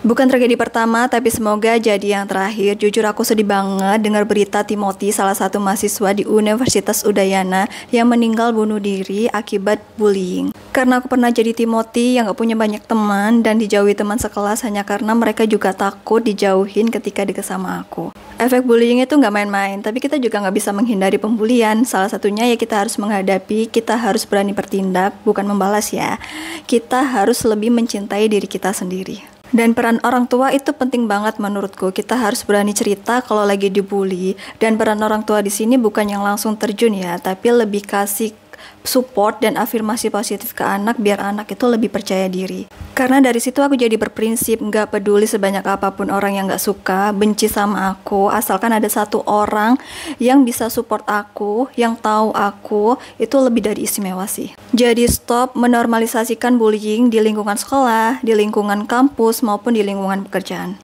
Bukan tragedi pertama, tapi semoga jadi yang terakhir. Jujur aku sedih banget dengar berita Timothy, salah satu mahasiswa di Universitas Udayana yang meninggal bunuh diri akibat bullying. Karena aku pernah jadi Timothy yang gak punya banyak teman dan dijauhi teman sekelas hanya karena mereka juga takut dijauhin ketika deket sama aku. Efek bullying itu gak main-main, tapi kita juga gak bisa menghindari pembulian. Salah satunya ya kita harus menghadapi, kita harus berani bertindak, bukan membalas ya. Kita harus lebih mencintai diri kita sendiri. Dan peran orang tua itu penting banget menurutku. Kita harus berani cerita kalau lagi dibully. Dan peran orang tua di sini bukan yang langsung terjun ya, tapi lebih kasih support dan afirmasi positif ke anak biar anak itu lebih percaya diri. Karena dari situ aku jadi berprinsip gak peduli sebanyak apapun orang yang gak suka, benci sama aku, asalkan ada satu orang yang bisa support aku, yang tahu aku, itu lebih dari istimewa sih. Jadi stop menormalisasikan bullying di lingkungan sekolah, di lingkungan kampus maupun di lingkungan pekerjaan.